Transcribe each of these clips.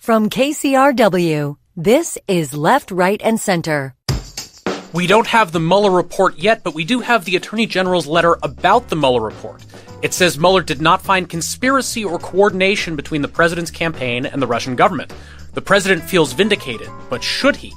From KCRW, this is Left, Right, and Center. We don't have the Mueller report yet, but we do have the Attorney General's letter about the Mueller report. It says Mueller did not find conspiracy or coordination between the president's campaign and the Russian government. The president feels vindicated, but should he?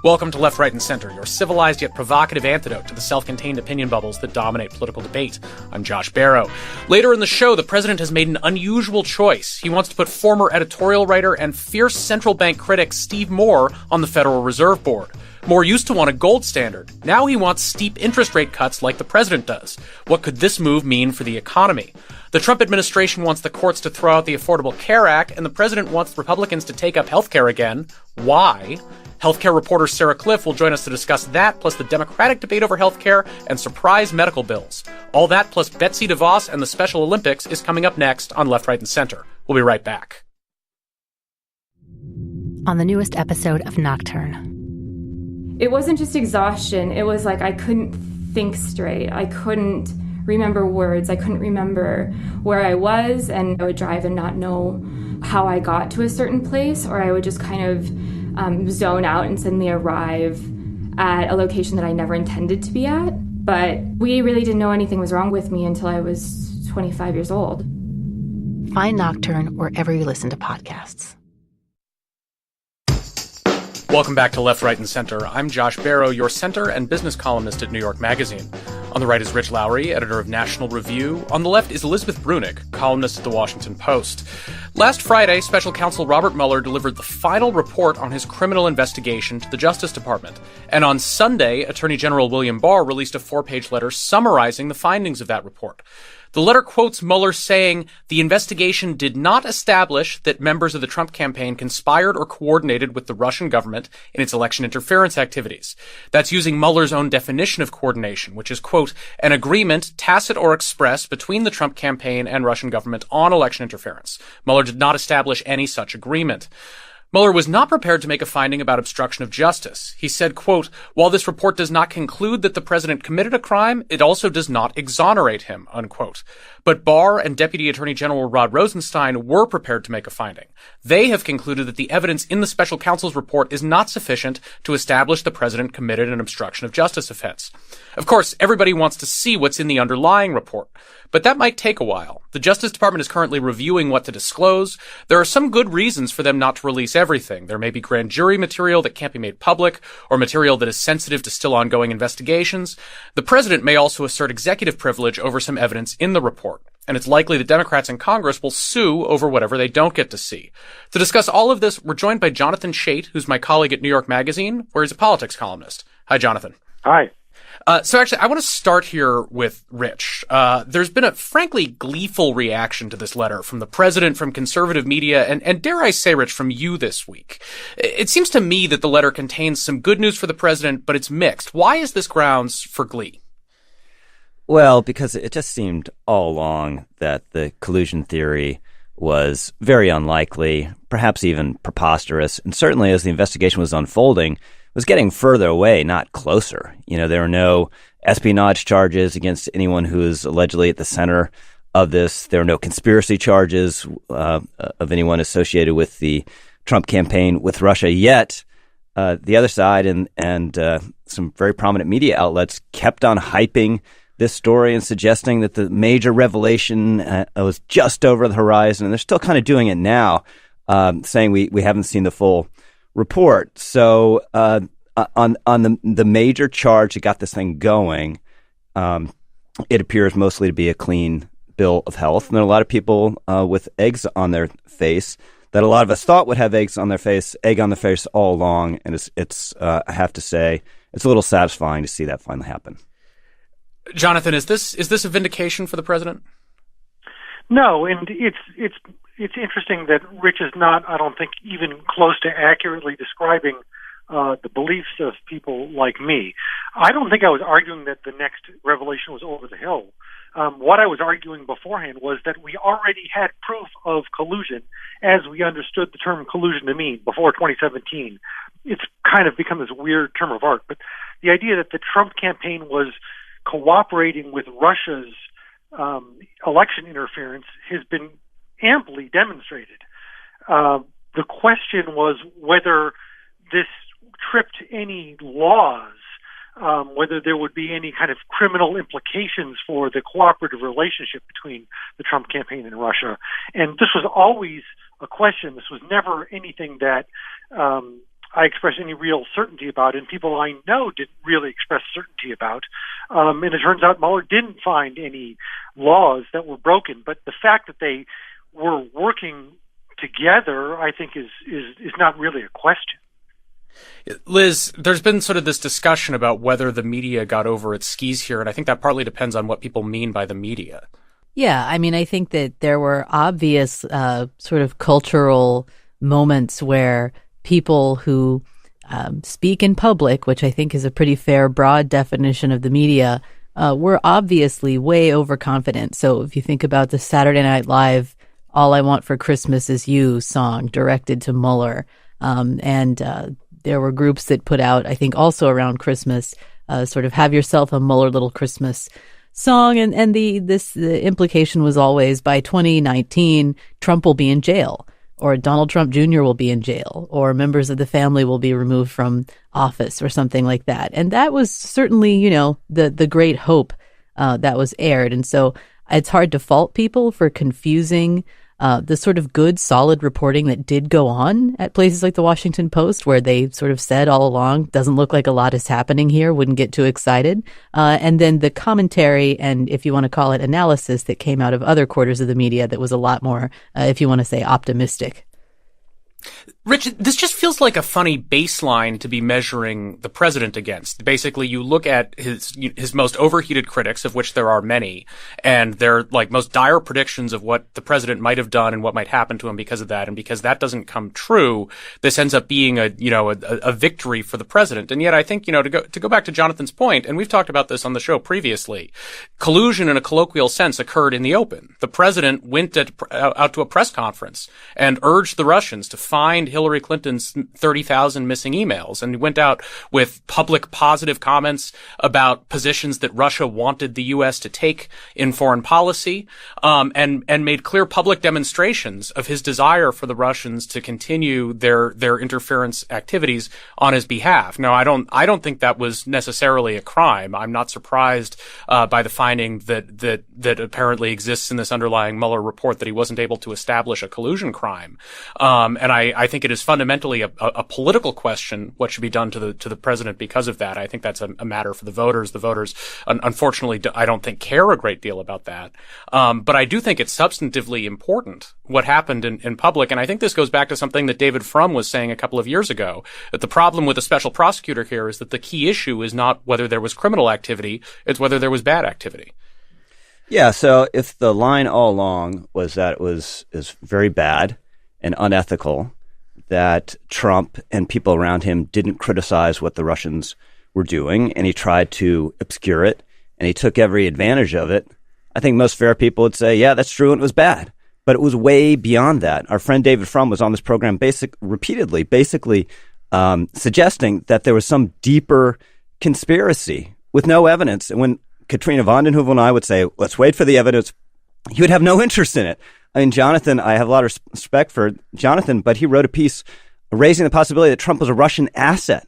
Welcome to Left, Right, and Center, your civilized yet provocative antidote to the self-contained opinion bubbles that dominate political debate. I'm Josh Barrow. Later in the show, the president has made an unusual choice. He wants to put former editorial writer and fierce central bank critic Steve Moore on the Federal Reserve Board. Moore used to want a gold standard. Now he wants steep interest rate cuts like the president does. What could this move mean for the economy? The Trump administration wants the courts to throw out the Affordable Care Act, and the president wants Republicans to take up health care again. Why? Healthcare reporter Sarah Cliff will join us to discuss that, plus the Democratic debate over healthcare and surprise medical bills. All that, plus Betsy Devos and the Special Olympics, is coming up next on Left, Right, and Center. We'll be right back. On the newest episode of Nocturne. It wasn't just exhaustion. It was like I couldn't think straight. I couldn't remember words. I couldn't remember where I was, and I would drive and not know how I got to a certain place, or I would just kind of zone out and suddenly arrive at a location that I never intended to be at. But we really didn't know anything was wrong with me until I was 25 years old. Find Nocturne wherever you listen to podcasts. Welcome back to Left, Right, and Center. I'm Josh Barrow, your center and business columnist at New York Magazine. On the right is Rich Lowry, editor of National Review. On the left is Elizabeth Bruenig, columnist at The Washington Post. Last Friday, Special Counsel Robert Mueller delivered the final report on his criminal investigation to the Justice Department. And on Sunday, Attorney General William Barr released a 4-page letter summarizing the findings of that report. The letter quotes Mueller saying, "The investigation did not establish that members of the Trump campaign conspired or coordinated with the Russian government in its election interference activities." That's using Mueller's own definition of coordination, which is, quote, "an agreement, tacit or express, between the Trump campaign and Russian government on election interference." Mueller did not establish any such agreement. Mueller was not prepared to make a finding about obstruction of justice. He said, quote, "While this report does not conclude that the president committed a crime, it also does not exonerate him," unquote. But Barr and Deputy Attorney General Rod Rosenstein were prepared to make a finding. They have concluded that the evidence in the special counsel's report is not sufficient to establish the president committed an obstruction of justice offense. Of course, everybody wants to see what's in the underlying report, but that might take a while. The Justice Department is currently reviewing what to disclose. There are some good reasons for them not to release everything. There may be grand jury material that can't be made public, or material that is sensitive to still ongoing investigations. The president may also assert executive privilege over some evidence in the report. And it's likely that Democrats in Congress will sue over whatever they don't get to see. To discuss all of this, we're joined by Jonathan Chait, who's my colleague at New York Magazine, where he's a politics columnist. Hi, Jonathan. Hi. So actually, I want to start here with Rich. There's been a frankly gleeful reaction to this letter from the president, from conservative media, and dare I say, Rich, from you this week. It seems to me that the letter contains some good news for the president, but it's mixed. Why is this grounds for glee? Well, because it just seemed all along that the collusion theory was very unlikely, perhaps even preposterous, and certainly as the investigation was unfolding, was getting further away, not closer. You know, there were no espionage charges against anyone who is allegedly at the center of this. There were no conspiracy charges of anyone associated with the Trump campaign with Russia. Yet, the other side and some very prominent media outlets kept on hyping this story and suggesting that the major revelation was just over the horizon. And they're still kind of doing it now, saying we haven't seen the full report. So on the major charge that got this thing going, it appears mostly to be a clean bill of health. And there are a lot of people with eggs on their face that a lot of us thought would have egg on their face all along. And it's I have to say, it's a little satisfying to see that finally happen. Jonathan, is this a vindication for the president? No, and it's interesting that Rich is not, I don't think, even close to accurately describing the beliefs of people like me. I don't think I was arguing that the next revelation was over the hill. What I was arguing beforehand was that we already had proof of collusion as we understood the term collusion to mean before 2017. It's kind of become this weird term of art, but the idea that the Trump campaign was cooperating with Russia's election interference has been amply demonstrated. The question was whether this tripped any laws, whether there would be any kind of criminal implications for the cooperative relationship between the Trump campaign and Russia. And this was always a question. This was never anything that I expressed any real certainty about, and people I know didn't really express certainty about. And it turns out Mueller didn't find any laws that were broken. But the fact that they were working together, I think, is not really a question. Liz, there's been sort of this discussion about whether the media got over its skis here, and I think that partly depends on what people mean by the media. Yeah, I mean, I think that there were obvious sort of cultural moments where people who speak in public, which I think is a pretty fair, broad definition of the media, were obviously way overconfident. So if you think about the Saturday Night Live "All I Want for Christmas Is You" song directed to Mueller, and there were groups that put out, I think also around Christmas, sort of "Have Yourself a Mueller Little Christmas" song. And the implication was always by 2019, Trump will be in jail, or Donald Trump Jr. will be in jail, or members of the family will be removed from office or something like that. And that was certainly, you know, the great hope that was aired. And so it's hard to fault people for confusing the sort of good, solid reporting that did go on at places like the Washington Post, where they sort of said all along, doesn't look like a lot is happening here, wouldn't get too excited. And then the commentary and, if you want to call it, analysis that came out of other quarters of the media that was a lot more, if you want to say, optimistic. Rich, this just feels like a funny baseline to be measuring the president against. Basically, you look at his most overheated critics, of which there are many, and their like most dire predictions of what the president might have done and what might happen to him because of that. And because that doesn't come true, this ends up being a victory for the president. And yet, I think, to go back to Jonathan's point, and we've talked about this on the show previously, collusion in a colloquial sense occurred in the open. The president went out to a press conference and urged the Russians to find Hillary Clinton's 30,000 missing emails, and went out with public positive comments about positions that Russia wanted the U.S. to take in foreign policy, and made clear public demonstrations of his desire for the Russians to continue their interference activities on his behalf. Now, I don't think that was necessarily a crime. I'm not surprised by the finding that apparently exists in this underlying Mueller report that he wasn't able to establish a collusion crime. And I think it is fundamentally a political question what should be done to the president because of that. I think that's a matter for the voters. The voters, unfortunately, I don't think care a great deal about that. But I do think it's substantively important what happened in public. And I think this goes back to something that David Frum was saying a couple of years ago, that the problem with a special prosecutor here is that the key issue is not whether there was criminal activity, it's whether there was bad activity. Yeah, so if the line all along was that is very bad and unethical, that Trump and people around him didn't criticize what the Russians were doing, and he tried to obscure it, and he took every advantage of it, I think most fair people would say, yeah, that's true, and it was bad. But it was way beyond that. Our friend David Frum was on this program repeatedly, suggesting that there was some deeper conspiracy with no evidence. And when Katrina vanden Heuvel and I would say, let's wait for the evidence, he would have no interest in it. I mean, Jonathan, I have a lot of respect for Jonathan, but he wrote a piece raising the possibility that Trump was a Russian asset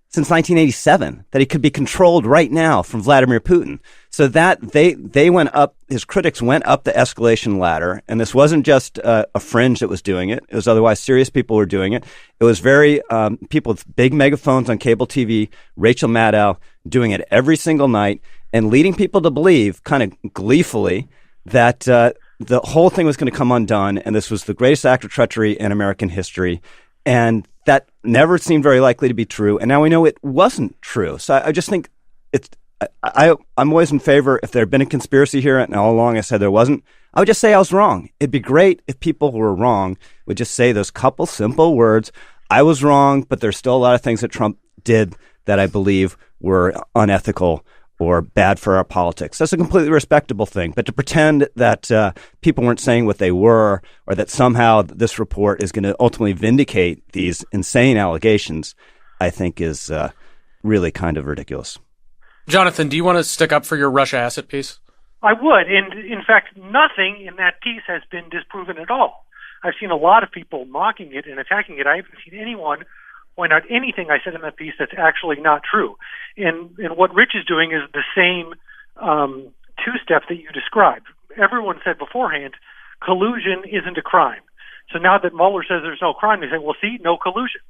since 1987, that he could be controlled right now from Vladimir Putin. So that they went up, his critics went up the escalation ladder, and this wasn't just a fringe that was doing it. It was otherwise serious people were doing it. It was very people with big megaphones on cable TV, Rachel Maddow, doing it every single night and leading people to believe, kind of gleefully, that the whole thing was going to come undone, and this was the greatest act of treachery in American history. And that never seemed very likely to be true. And now we know it wasn't true. So I just think I'm always in favor, if there had been a conspiracy here, and all along I said there wasn't, I would just say I was wrong. It'd be great if people who were wrong would just say those couple simple words, I was wrong, but there's still a lot of things that Trump did that I believe were unethical or bad for our politics. That's a completely respectable thing. But to pretend that people weren't saying what they were, or that somehow this report is going to ultimately vindicate these insane allegations, I think is really kind of ridiculous. Jonathan, do you want to stick up for your Russia asset piece? I would. And in fact, nothing in that piece has been disproven at all. I've seen a lot of people mocking it and attacking it. I haven't seen anyone point out anything I said in that piece that's actually not true. And what Rich is doing is the same two-step that you described. Everyone said beforehand, collusion isn't a crime. So now that Mueller says there's no crime, they say, well, see, no collusion.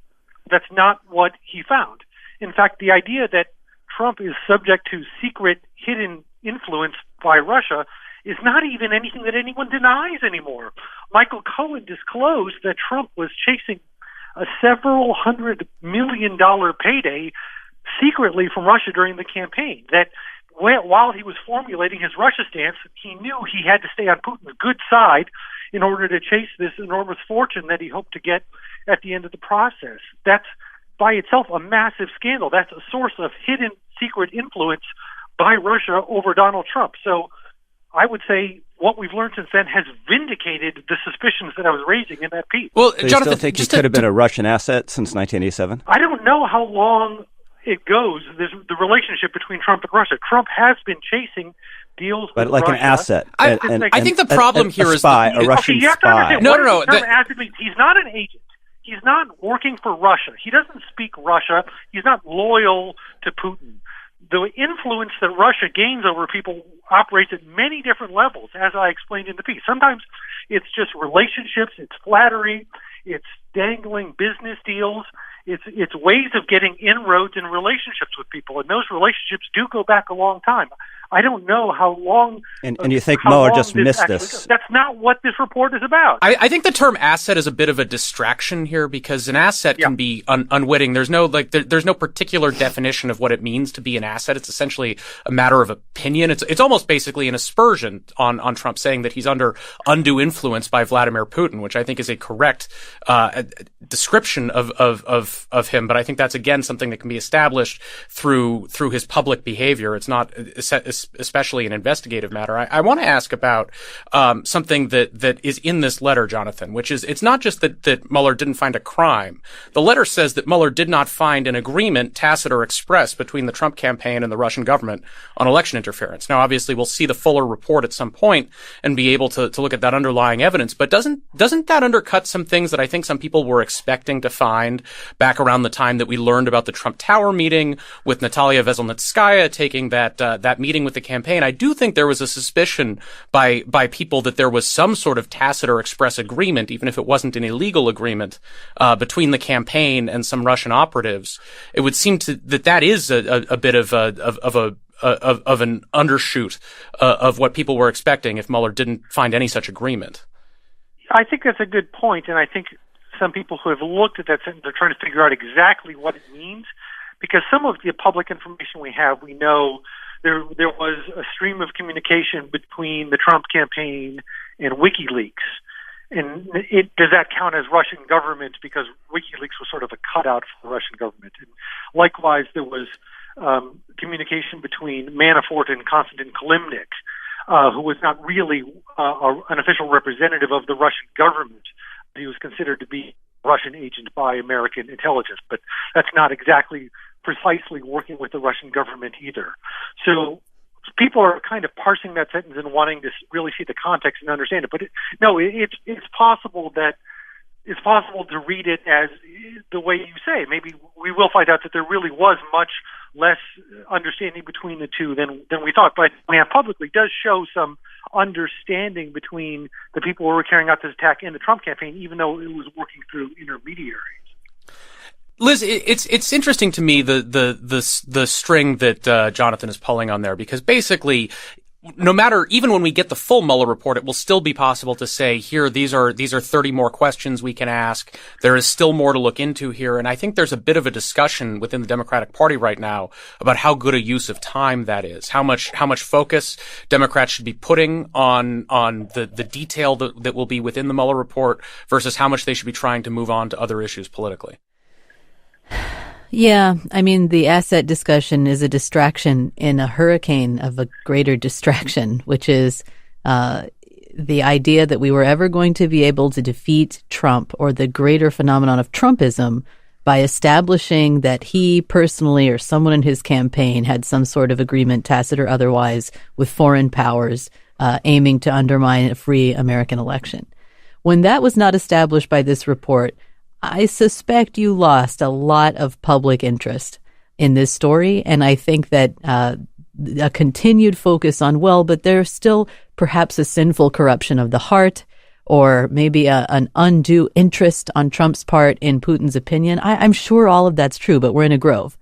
That's not what he found. In fact, the idea that Trump is subject to secret, hidden influence by Russia is not even anything that anyone denies anymore. Michael Cohen disclosed that Trump was chasing a several $100 million payday secretly from Russia during the campaign, that while he was formulating his Russia stance, he knew he had to stay on Putin's good side in order to chase this enormous fortune that he hoped to get at the end of the process. That's by itself a massive scandal. That's a source of hidden secret influence by Russia over Donald Trump. So I would say what we've learned since then has vindicated the suspicions that I was raising in that piece. Well, so Jonathan, you still think he could have been a Russian asset since 1987? I don't know how long it goes. There's the relationship between Trump and Russia. Trump has been chasing deals but with like Russia. an asset. I think the problem here is a Russian spy. No. Asset means he's not an agent. He's not working for Russia. He doesn't speak Russia. He's not loyal to Putin. The influence that Russia gains over people operates at many different levels, as I explained in the piece. Sometimes it's just relationships, it's flattery, it's dangling business deals, it's ways of getting inroads in relationships with people, and those relationships do go back a long time. I don't know how long. And you think Mueller just missed this? That's not what this report is about. I think the term asset is a bit of a distraction here, because an asset can be unwitting. There's no there's no particular definition of what it means to be an asset. It's essentially a matter of opinion. It's almost basically an aspersion on Trump, saying that he's under undue influence by Vladimir Putin, which I think is a correct description of him. But I think that's again something that can be established through his public behavior. It's not especially an investigative matter. I want to ask about something that is in this letter, Jonathan, which is it's not just that Mueller didn't find a crime. The letter says that Mueller did not find an agreement, tacit or express, between the Trump campaign and the Russian government on election interference. Now, obviously, we'll see the fuller report at some point and be able to look at that underlying evidence. But doesn't that undercut some things that I think some people were expecting to find back around the time that we learned about the Trump Tower meeting with Natalia Veselnitskaya taking that meeting with the campaign? I do think there was a suspicion by people that there was some sort of tacit or express agreement, even if it wasn't an illegal agreement, between the campaign and some Russian operatives. It would seem that is a bit of an undershoot of what people were expecting if Mueller didn't find any such agreement. I think that's a good point, and I think some people who have looked at that sentence are trying to figure out exactly what it means, because some of the public information we have, we know there was a stream of communication between the Trump campaign and WikiLeaks. And does that count as Russian government, because WikiLeaks was sort of a cutout for the Russian government? And likewise, there was communication between Manafort and Konstantin Kilimnik, who was not really an official representative of the Russian government. He was considered to be a Russian agent by American intelligence, but that's not exactly precisely working with the Russian government either. So people are kind of parsing that sentence and wanting to really see the context and understand it. But it's possible to read it as the way you say. Maybe we will find out that there really was much less understanding between the two than we thought. But we have publicly does show some understanding between the people who were carrying out this attack and the Trump campaign, even though it was working through intermediaries. Liz, it's interesting to me the string that Jonathan is pulling on there, because basically, no matter, even when we get the full Mueller report, it will still be possible to say, here, these are 30 more questions we can ask. There is still more to look into here. And I think there's a bit of a discussion within the Democratic Party right now about how good a use of time that is, how much focus Democrats should be putting on the detail that will be within the Mueller report versus how much they should be trying to move on to other issues politically. Yeah, I mean, the asset discussion is a distraction in a hurricane of a greater distraction, which is the idea that we were ever going to be able to defeat Trump, or the greater phenomenon of Trumpism, by establishing that he personally or someone in his campaign had some sort of agreement, tacit or otherwise, with foreign powers aiming to undermine a free American election. When that was not established by this report, I suspect you lost a lot of public interest in this story. And I think that a continued focus on, but there's still perhaps a sinful corruption of the heart, or maybe an undue interest on Trump's part in Putin's opinion. I'm sure all of that's true, but we're in a grove,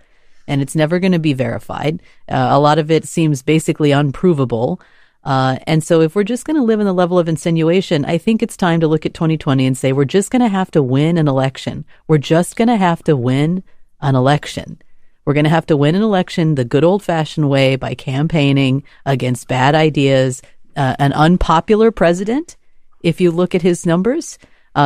and it's never going to be verified. A lot of it seems basically unprovable. And so if we're just going to live in the level of insinuation, I think it's time to look at 2020 and say, we're just going to have to win an election. We're just going to have to win an election. We're going to have to win an election the good old-fashioned way by campaigning against bad ideas, an unpopular president, if you look at his numbers.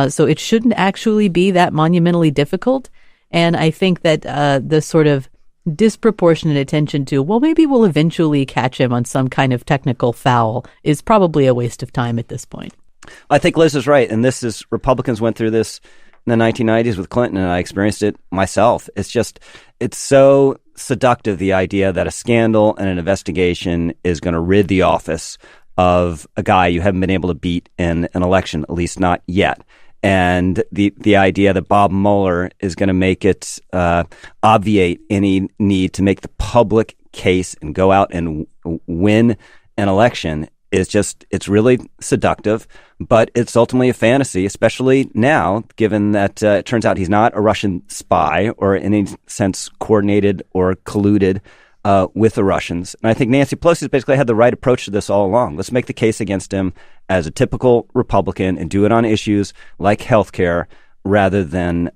So it shouldn't actually be that monumentally difficult. And I think that the sort of disproportionate attention to, maybe we'll eventually catch him on some kind of technical foul is probably a waste of time at this point. I think Liz is right. And Republicans went through this in the 1990s with Clinton, and I experienced it myself. It's so seductive, the idea that a scandal and an investigation is going to rid the office of a guy you haven't been able to beat in an election, at least not yet. And the idea that Bob Mueller is going to make it obviate any need to make the public case and go out and win an election is it's really seductive, but it's ultimately a fantasy, especially now, given that it turns out he's not a Russian spy or in any sense coordinated or colluded with the Russians. And I think Nancy Pelosi's basically had the right approach to this all along. Let's make the case against him as a typical Republican and do it on issues like healthcare rather than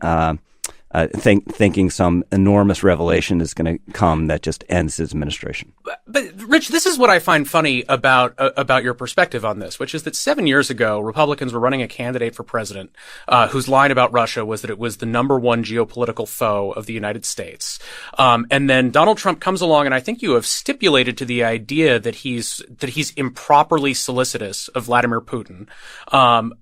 thinking some enormous revelation is going to come that just ends his administration. But Rich, this is what I find funny about your perspective on this, which is that 7 years ago, Republicans were running a candidate for president whose line about Russia was that it was the number one geopolitical foe of the United States. And then Donald Trump comes along, and I think you have stipulated to the idea that he's improperly solicitous of Vladimir Putin.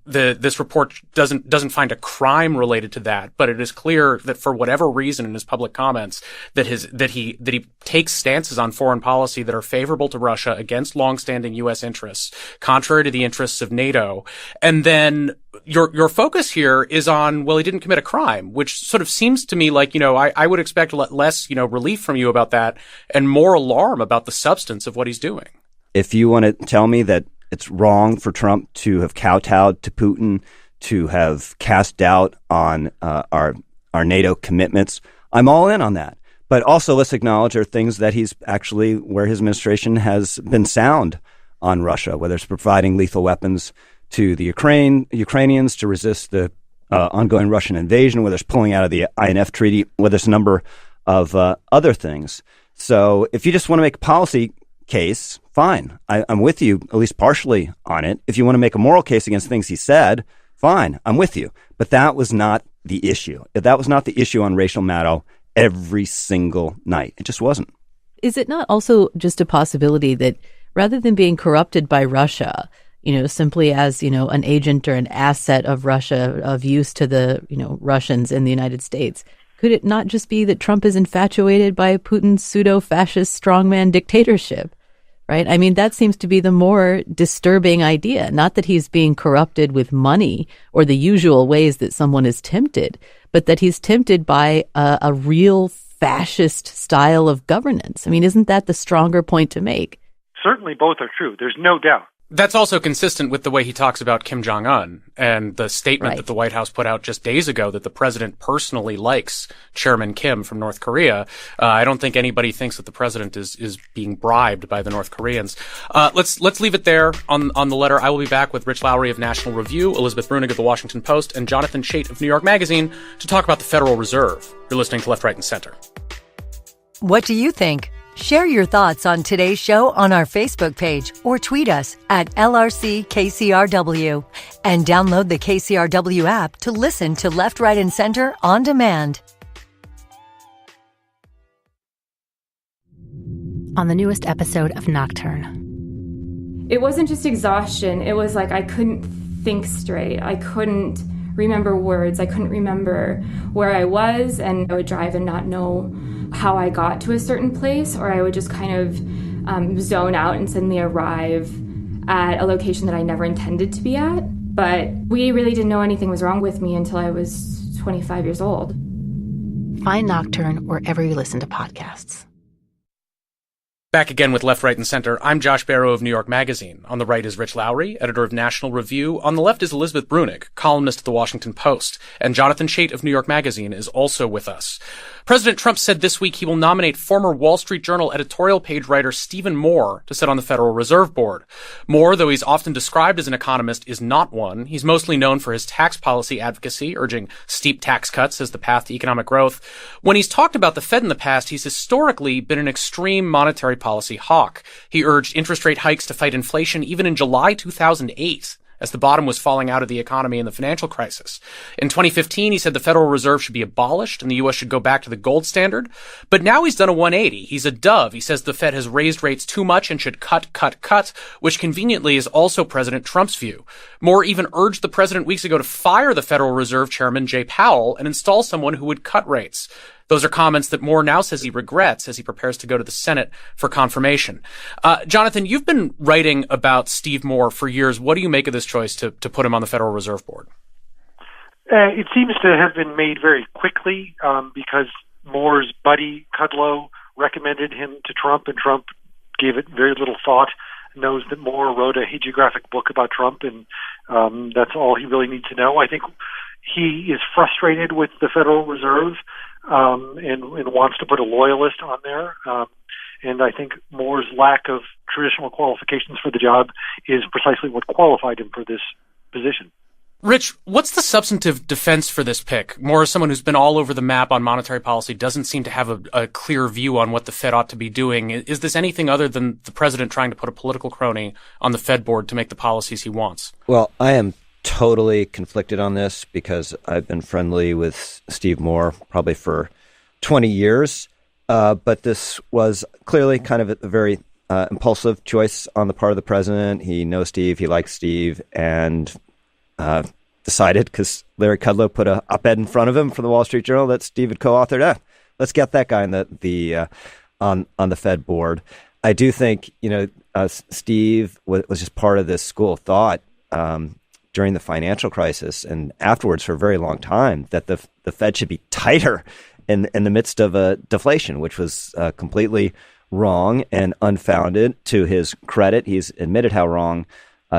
This report doesn't find a crime related to that, but it is clear that for whatever reason in his public comments that he takes stances on foreign policy that are favorable to Russia against longstanding U.S. interests, contrary to the interests of NATO. And then your focus here is on, he didn't commit a crime, which sort of seems to me like, I would expect less, relief from you about that and more alarm about the substance of what he's doing. If you want to tell me that it's wrong for Trump to have kowtowed to Putin, to have cast doubt on our NATO commitments, I'm all in on that. But also let's acknowledge there are things that where his administration has been sound on Russia, whether it's providing lethal weapons to the Ukrainians to resist the ongoing Russian invasion, whether it's pulling out of the INF treaty, whether it's a number of other things. So if you just want to make a policy case, fine. I'm with you, at least partially on it. If you want to make a moral case against things he said, fine, I'm with you. But that was not the issue. That was not the issue on Rachel Maddow every single night. It just wasn't. Is it not also just a possibility that rather than being corrupted by Russia, simply as, an agent or an asset of Russia of use to the, Russians in the United States, could it not just be that Trump is infatuated by Putin's pseudo-fascist strongman dictatorship? Right? I mean, that seems to be the more disturbing idea. Not that he's being corrupted with money or the usual ways that someone is tempted, but that he's tempted by a real fascist style of governance. I mean, isn't that the stronger point to make? Certainly both are true. There's no doubt. That's also consistent with the way he talks about Kim Jong-un and the statement that the White House put out just days ago that the president personally likes Chairman Kim from North Korea. I don't think anybody thinks that the president is being bribed by the North Koreans. Let's leave it there on the letter. I will be back with Rich Lowry of National Review, Elizabeth Brunig of The Washington Post, and Jonathan Chait of New York Magazine to talk about the Federal Reserve. You're listening to Left, Right, and Center. What do you think? Share your thoughts on today's show on our Facebook page or tweet us at LRCKCRW and download the KCRW app to listen to Left, Right, and Center on demand. On the newest episode of Nocturne. It wasn't just exhaustion. It was like I couldn't think straight. I couldn't remember words. I couldn't remember where I was, and I would drive and not know how I got to a certain place, or I would just kind of zone out and suddenly arrive at a location that I never intended to be at. But we really didn't know anything was wrong with me until I was 25 years old. Find Nocturne wherever you listen to podcasts. Back again with Left, Right, and Center. I'm Josh Barro of New York Magazine. On the right is Rich Lowry, editor of National Review. On the left is Elizabeth Brunick, columnist at The Washington Post. And Jonathan Chait of New York Magazine is also with us. President Trump said this week he will nominate former Wall Street Journal editorial page writer Stephen Moore to sit on the Federal Reserve Board. Moore, though he's often described as an economist, is not one. He's mostly known for his tax policy advocacy, urging steep tax cuts as the path to economic growth. When he's talked about the Fed in the past, he's historically been an extreme monetary policy hawk. He urged interest rate hikes to fight inflation even in July 2008. As the bottom was falling out of the economy in the financial crisis. In 2015, he said the Federal Reserve should be abolished and the U.S. should go back to the gold standard. But now he's done a 180. He's a dove. He says the Fed has raised rates too much and should cut, which conveniently is also President Trump's view. Moore even urged the president weeks ago to fire the Federal Reserve Chairman Jay Powell and install someone who would cut rates. Those are comments that Moore now says he regrets as he prepares to go to the Senate for confirmation. Jonathan, you've been writing about Steve Moore for years. What do you make of this choice to put him on the Federal Reserve Board? It seems to have been made very quickly because Moore's buddy, Kudlow, recommended him to Trump, and Trump gave it very little thought, knows that Moore wrote a hagiographic book about Trump, and that's all he really needs to know. I think he is frustrated with the Federal Reserve and wants to put a loyalist on there. And I think Moore's lack of traditional qualifications for the job is precisely what qualified him for this position. Rich, what's the substantive defense for this pick? Moore is someone who's been all over the map on monetary policy, doesn't seem to have a clear view on what the Fed ought to be doing. Is this anything other than the president trying to put a political crony on the Fed board to make the policies he wants? Well, I am totally conflicted on this because I've been friendly with Steve Moore probably for 20 years. But this was clearly kind of a very impulsive choice on the part of the president. He knows Steve, he likes Steve, and decided, because Larry Kudlow put an op-ed in front of him from the Wall Street Journal that Steve had co-authored. Let's get that guy on the Fed board. I do think, Steve was just part of this school of thought during the financial crisis and afterwards for a very long time that the Fed should be tighter in the midst of a deflation, which was completely wrong and unfounded. To his credit, he's admitted how wrong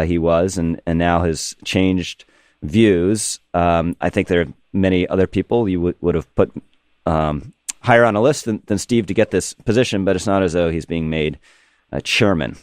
he was and now has changed views. I think there are many other people you would have put higher on a list than Steve to get this position, but it's not as though he's being made chairman.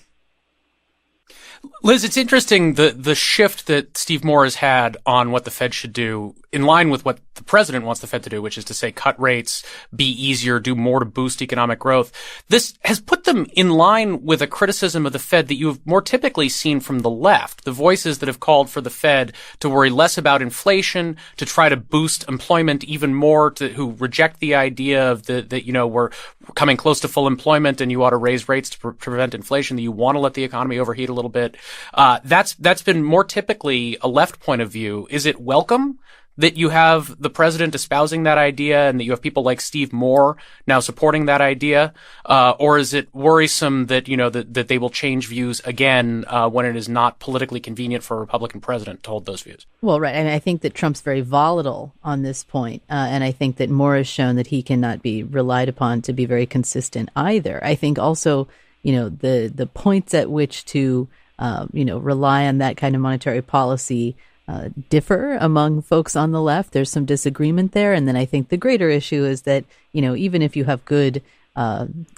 Liz, it's interesting the shift that Steve Moore has had on what the Fed should do in line with what the president wants the Fed to do, which is to say cut rates, be easier, do more to boost economic growth. This has put them in line with a criticism of the Fed that you have more typically seen from the left, the voices that have called for the Fed to worry less about inflation, to try to boost employment even more, who reject the idea of that we're coming close to full employment and you ought to raise rates to prevent inflation, that you want to let the economy overheat a little bit. That's been more typically a left point of view. Is it welcome that you have the president espousing that idea and that you have people like Steve Moore now supporting that idea? Or is it worrisome that, that they will change views again when it is not politically convenient for a Republican president to hold those views? Well, right. And I think that Trump's very volatile on this point. And I think that Moore has shown that he cannot be relied upon to be very consistent either. I think also, the points at which to rely on that kind of monetary policy differ among folks on the left. There's some disagreement there. And then I think the greater issue is that, even if you have good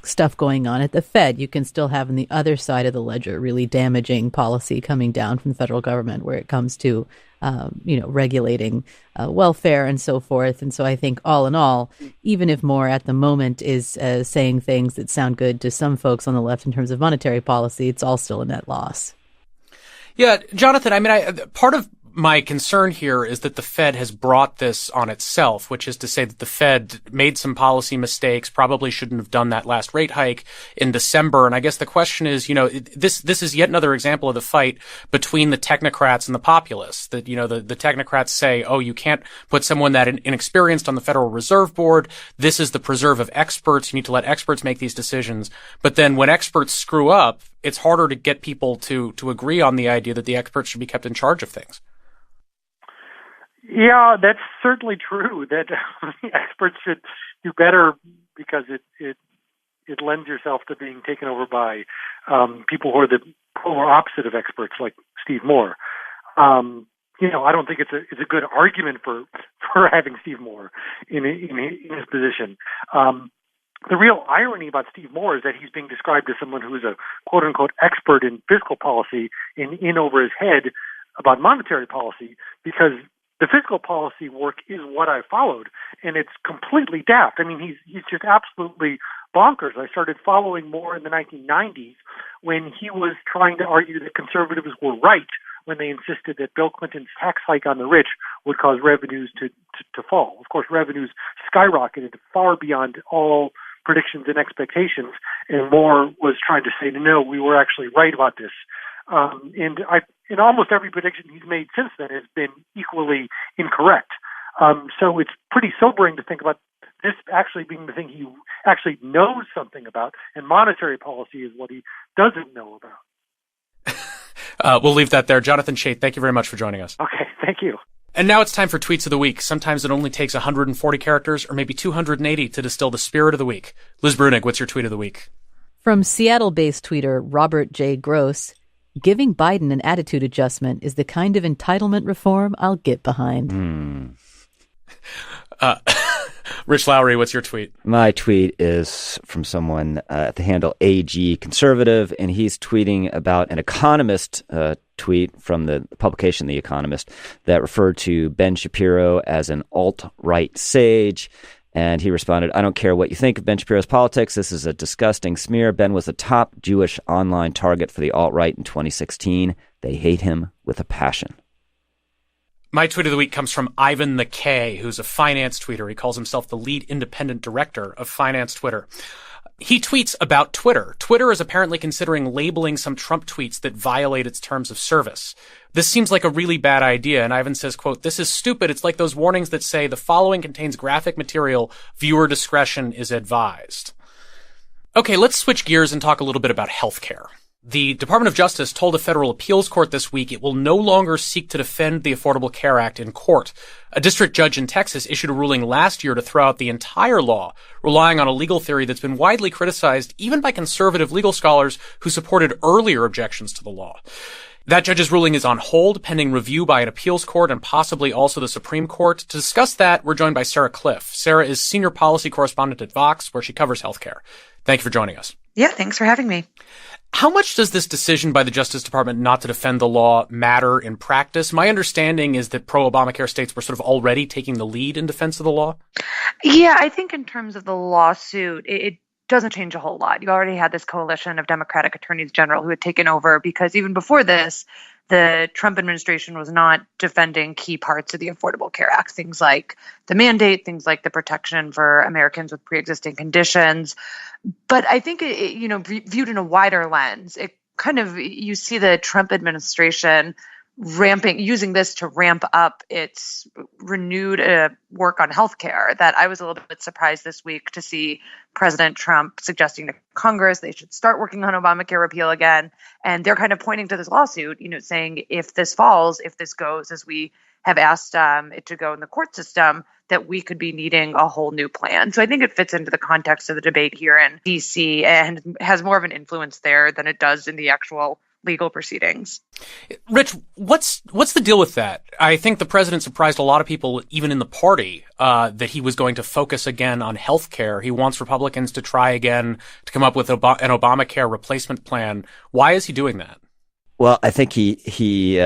stuff going on at the Fed, you can still have on the other side of the ledger really damaging policy coming down from the federal government where it comes to, regulating welfare and so forth. And so I think all in all, even if Moore at the moment is saying things that sound good to some folks on the left in terms of monetary policy, it's all still a net loss. Yeah, Jonathan, part of my concern here is that the Fed has brought this on itself, which is to say that the Fed made some policy mistakes, probably shouldn't have done that last rate hike in December. And I guess the question is, this is yet another example of the fight between the technocrats and the populists. That, the technocrats say, oh, you can't put someone that inexperienced on the Federal Reserve Board. This is the preserve of experts. You need to let experts make these decisions. But then when experts screw up, it's harder to get people to agree on the idea that the experts should be kept in charge of things. Yeah, that's certainly true, that experts should do better because it lends yourself to being taken over by people who are the polar opposite of experts, like Steve Moore. I don't think it's a good argument for having Steve Moore in his position. The real irony about Steve Moore is that he's being described as someone who is a quote unquote expert in fiscal policy in over his head about monetary policy, because the fiscal policy work is what I followed, and it's completely daft. I mean, he's just absolutely bonkers. I started following Moore in the 1990s when he was trying to argue that conservatives were right when they insisted that Bill Clinton's tax hike on the rich would cause revenues to fall. Of course, revenues skyrocketed far beyond all predictions and expectations, and Moore was trying to say, no, we were actually right about this. And almost every prediction he's made since then has been equally incorrect. So it's pretty sobering to think about this actually being the thing he actually knows something about, and monetary policy is what he doesn't know about. We'll leave that there. Jonathan Chait, thank you very much for joining us. Okay, thank you. And now it's time for Tweets of the Week. Sometimes it only takes 140 characters or maybe 280 to distill the spirit of the week. Liz Brunig, what's your Tweet of the Week? From Seattle-based tweeter Robert J. Gross, giving Biden an attitude adjustment is the kind of entitlement reform I'll get behind. Rich Lowry, what's your tweet? My tweet is from someone at the handle AG Conservative, and he's tweeting about an Economist tweet from the publication The Economist that referred to Ben Shapiro as an alt-right sage. And he responded, I don't care what you think of Ben Shapiro's politics. This is a disgusting smear. Ben was the top Jewish online target for the alt-right in 2016. They hate him with a passion. My tweet of the week comes from Ivan the K, who's a finance tweeter. He calls himself the lead independent director of finance Twitter. He tweets about Twitter. Twitter is apparently considering labeling some Trump tweets that violate its terms of service. This seems like a really bad idea, and Ivan says, quote, this is stupid. It's like those warnings that say the following contains graphic material. Viewer discretion is advised. Okay, let's switch gears and talk a little bit about healthcare. The Department of Justice told a federal appeals court this week it will no longer seek to defend the Affordable Care Act in court. A district judge in Texas issued a ruling last year to throw out the entire law, relying on a legal theory that's been widely criticized even by conservative legal scholars who supported earlier objections to the law. That judge's ruling is on hold, pending review by an appeals court and possibly also the Supreme Court. To discuss that, we're joined by Sarah Cliff. Sarah is senior policy correspondent at Vox, where she covers healthcare. Thank you for joining us. Yeah, thanks for having me. How much does this decision by the Justice Department not to defend the law matter in practice? My understanding is that pro-Obamacare states were sort of already taking the lead in defense of the law. Yeah, I think in terms of the lawsuit, it doesn't change a whole lot. You already had this coalition of Democratic attorneys general who had taken over because even before this, the Trump administration was not defending key parts of the Affordable Care Act, things like the mandate, things like the protection for Americans with pre-existing conditions. But I think, viewed in a wider lens, it kind of, you see the Trump administration using this to ramp up its renewed work on healthcare. That I was a little bit surprised this week to see President Trump suggesting to Congress they should start working on Obamacare repeal again. And they're kind of pointing to this lawsuit, saying if this falls, if this goes as we have asked it to go in the court system, that we could be needing a whole new plan. So I think it fits into the context of the debate here in D.C. and has more of an influence there than it does in the actual legal proceedings. Rich, what's the deal with that? I think the president surprised a lot of people, even in the party, that he was going to focus again on health care. He wants Republicans to try again to come up with an Obamacare replacement plan. Why is he doing that? Well, I think he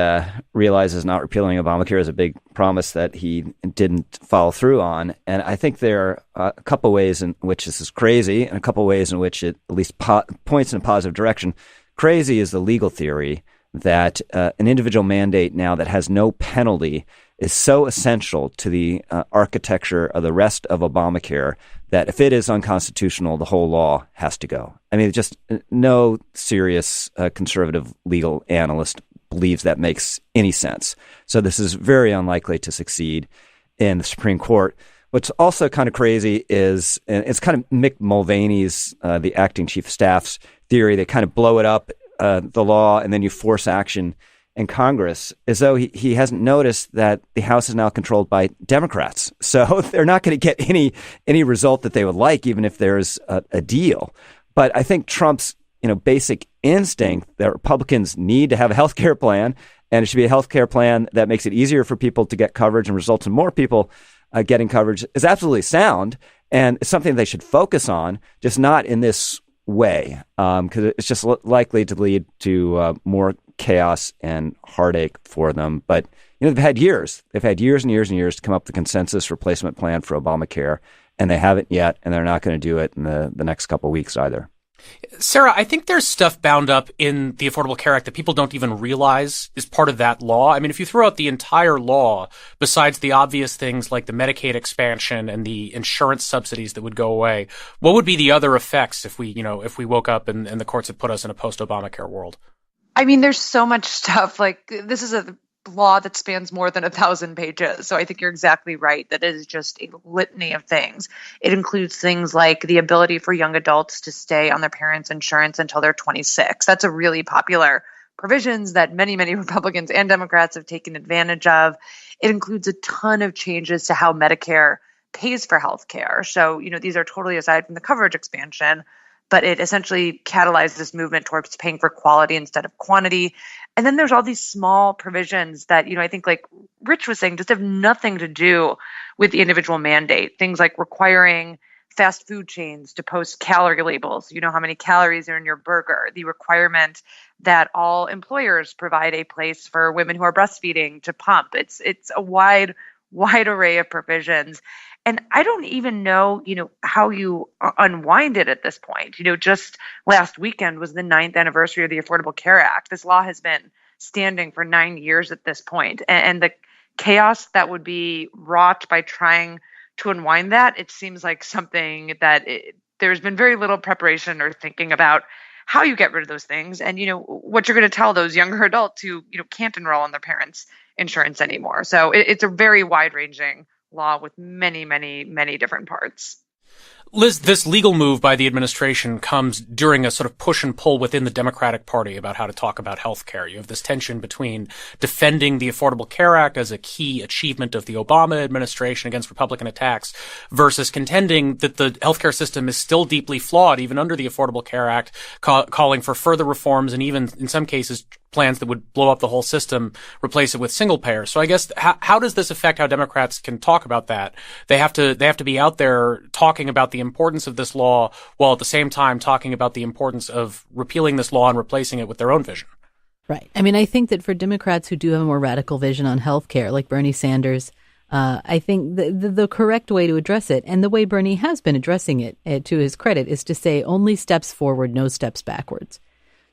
realizes not repealing Obamacare is a big promise that he didn't follow through on. And I think there are a couple ways in which this is crazy and a couple ways in which it at least points in a positive direction. Crazy is the legal theory that an individual mandate now that has no penalty is so essential to the architecture of the rest of Obamacare that if it is unconstitutional, the whole law has to go. I mean, just no serious conservative legal analyst believes that makes any sense. So this is very unlikely to succeed in the Supreme Court. What's also kind of crazy is, and it's kind of Mick Mulvaney's, the acting chief of staff's theory. They kind of blow it up, the law, and then you force action in Congress, as though he hasn't noticed that the House is now controlled by Democrats. So they're not going to get any result that they would like, even if there's a deal. But I think Trump's basic instinct that Republicans need to have a health care plan, and it should be a health care plan that makes it easier for people to get coverage and results in more people getting coverage, is absolutely sound. And it's something they should focus on, just not in this way, because it's just likely to lead to more chaos and heartache for them. But they've had years and years and years to come up with a consensus replacement plan for Obamacare, and they haven't yet, and they're not going to do it in the next couple of weeks either. Sarah, I think there's stuff bound up in the Affordable Care Act that people don't even realize is part of that law. I mean, if you throw out the entire law, besides the obvious things like the Medicaid expansion and the insurance subsidies that would go away, what would be the other effects if we woke up and the courts had put us in a post-Obamacare world? I mean, there's so much stuff. Like, this is a law that spans more than 1,000 pages. So I think you're exactly right. That is just a litany of things. It includes things like the ability for young adults to stay on their parents' insurance until they're 26. That's a really popular provisions that many, many Republicans and Democrats have taken advantage of. It includes a ton of changes to how Medicare pays for health care. So, these are totally aside from the coverage expansion, but it essentially catalyzed this movement towards paying for quality instead of quantity. And then there's all these small provisions that, I think like Rich was saying, just have nothing to do with the individual mandate. Things like requiring fast food chains to post calorie labels. You know how many calories are in your burger. The requirement that all employers provide a place for women who are breastfeeding to pump. It's a wide array of provisions. And I don't even know, how you unwind it at this point. Just last weekend was the 9th anniversary of the Affordable Care Act. This law has been standing for 9 years at this point. And the chaos that would be wrought by trying to unwind that, it seems like something that there's been very little preparation or thinking about how you get rid of those things and, what you're going to tell those younger adults who, can't enroll in their parents' insurance anymore. So it's a very wide-ranging law with many, many, many different parts. Liz, this legal move by the administration comes during a sort of push and pull within the Democratic Party about how to talk about health care. You have this tension between defending the Affordable Care Act as a key achievement of the Obama administration against Republican attacks versus contending that the healthcare system is still deeply flawed, even under the Affordable Care Act, calling for further reforms and even, in some cases, plans that would blow up the whole system, replace it with single payer. So I guess how does this affect how Democrats can talk about that? They have to be out there talking about the importance of this law while at the same time talking about the importance of repealing this law and replacing it with their own vision. Right. I mean, I think that for Democrats who do have a more radical vision on health care, like Bernie Sanders, I think the correct way to address it, and the way Bernie has been addressing it, to his credit, is to say only steps forward, no steps backwards.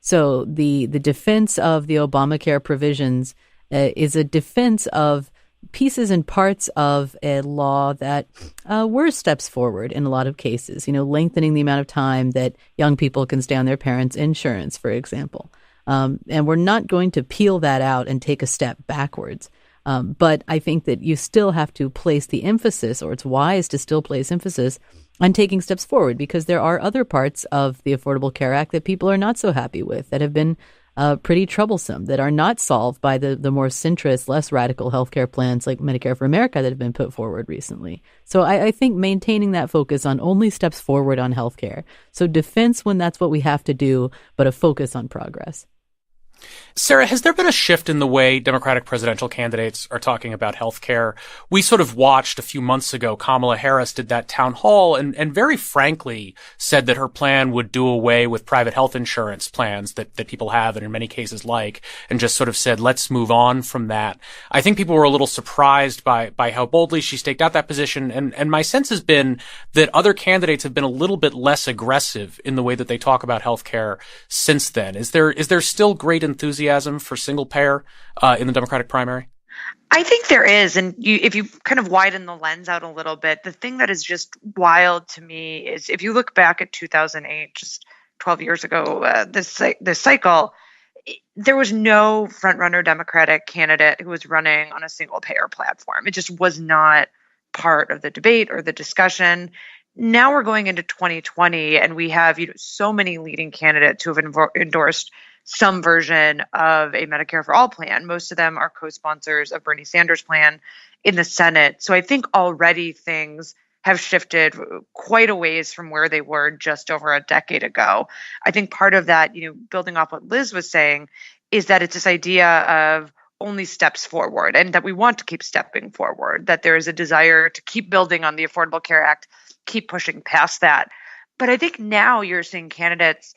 So the defense of the Obamacare provisions is a defense of pieces and parts of a law that were steps forward in a lot of cases, lengthening the amount of time that young people can stay on their parents' insurance, for example. And we're not going to peel that out and take a step backwards. But I think that you still have to place the emphasis, or it's wise to still place emphasis on taking steps forward, because there are other parts of the Affordable Care Act that people are not so happy with, that have been pretty troublesome, that are not solved by the more centrist, less radical healthcare plans like Medicare for America that have been put forward recently. So I think maintaining that focus on only steps forward on healthcare. So defense when that's what we have to do, but a focus on progress. Sarah, has there been a shift in the way Democratic presidential candidates are talking about health care? We sort of watched a few months ago, Kamala Harris did that town hall and very frankly said that her plan would do away with private health insurance plans that people have and in many cases like, and just sort of said, let's move on from that. I think people were a little surprised by how boldly she staked out that position. And my sense has been that other candidates have been a little bit less aggressive in the way that they talk about health care since then. Is there still great enthusiasm for single payer in the Democratic primary? I think there is. And if you kind of widen the lens out a little bit, the thing that is just wild to me is if you look back at 2008, just 12 years ago, this cycle, there was no front-runner Democratic candidate who was running on a single payer platform. It just was not part of the debate or the discussion. Now we're going into 2020 and we have so many leading candidates who have endorsed some version of a Medicare for All plan. Most of them are co-sponsors of Bernie Sanders' plan in the Senate. So I think already things have shifted quite a ways from where they were just over a decade ago. I think part of that, building off what Liz was saying, is that it's this idea of only steps forward and that we want to keep stepping forward, that there is a desire to keep building on the Affordable Care Act, keep pushing past that. But I think now you're seeing candidates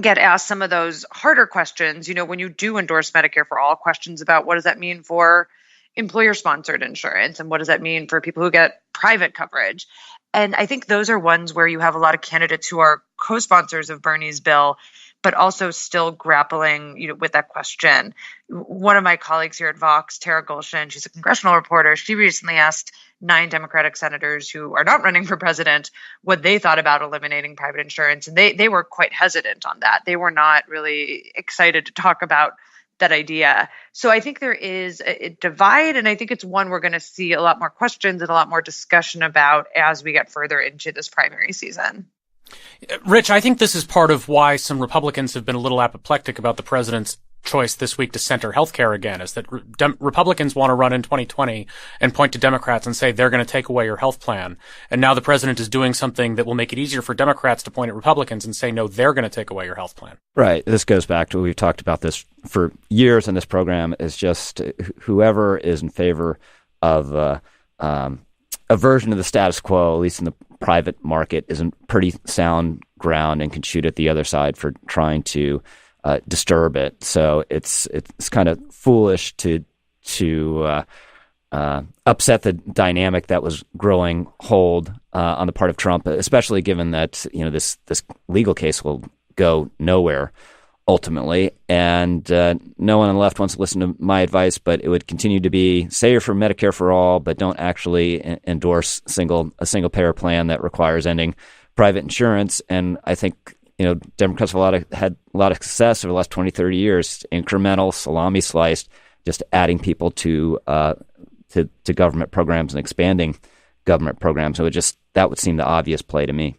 get asked some of those harder questions, when you do endorse Medicare for All, questions about what does that mean for employer-sponsored insurance and what does that mean for people who get private coverage. And I think those are ones where you have a lot of candidates who are co-sponsors of Bernie's bill, but also still grappling, with that question. One of my colleagues here at Vox, Tara Golshin, she's a congressional reporter. She recently asked 9 Democratic senators who are not running for president what they thought about eliminating private insurance. And they were quite hesitant on that. They were not really excited to talk about that idea. So I think there is a divide, and I think it's one we're going to see a lot more questions and a lot more discussion about as we get further into this primary season. Rich, I think this is part of why some Republicans have been a little apoplectic about the president's choice this week to center healthcare again, is that Republicans want to run in 2020 and point to Democrats and say they're going to take away your health plan. And now the president is doing something that will make it easier for Democrats to point at Republicans and say, no, they're going to take away your health plan. Right. This goes back to, we've talked about this for years in this program, is just whoever is in favor of a version of the status quo, at least in the private market, is in pretty sound ground and can shoot at the other side for trying to disturb it. So it's kind of foolish to upset the dynamic that was growing hold on the part of Trump, especially given that this legal case will go nowhere ultimately, and no one on the left wants to listen to my advice, but it would continue to be, say you're for Medicare for all, but don't actually endorse a single payer plan that requires ending private insurance. And I think Democrats have had a lot of success over the last 20, 30 years, incremental, salami sliced, just adding people to government programs and expanding government programs. So that would seem the obvious play to me.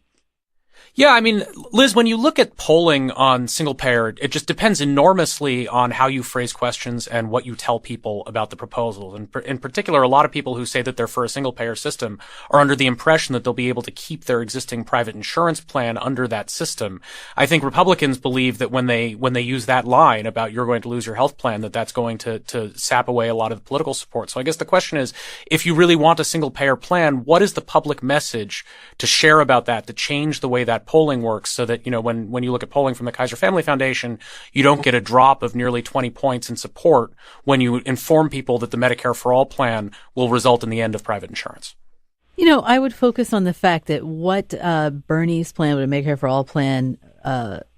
Yeah, I mean, Liz, when you look at polling on single payer, it just depends enormously on how you phrase questions and what you tell people about the proposals. And in particular, a lot of people who say that they're for a single payer system are under the impression that they'll be able to keep their existing private insurance plan under that system. I think Republicans believe that when they use that line about you're going to lose your health plan, that's going to sap away a lot of the political support. So I guess the question is, if you really want a single payer plan, what is the public message to share about that, to change the way that polling works, so that, when you look at polling from the Kaiser Family Foundation, you don't get a drop of nearly 20 points in support when you inform people that the Medicare for All plan will result in the end of private insurance. I would focus on the fact that what Bernie's plan, what a Medicare for All plan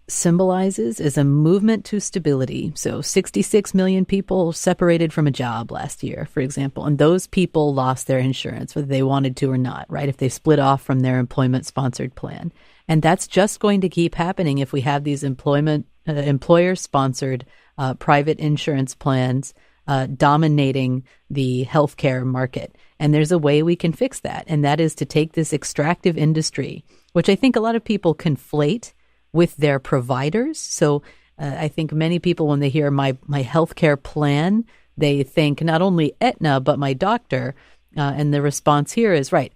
symbolizes, is a movement to stability. So 66 million people separated from a job last year, for example, and those people lost their insurance, whether they wanted to or not, right? If they split off from their employment-sponsored plan. And that's just going to keep happening if we have these employer-sponsored private insurance plans dominating the healthcare market. And there's a way we can fix that, and that is to take this extractive industry, which I think a lot of people conflate with their providers. So I think many people, when they hear my healthcare plan, they think not only Aetna, but my doctor. And the response here is, right,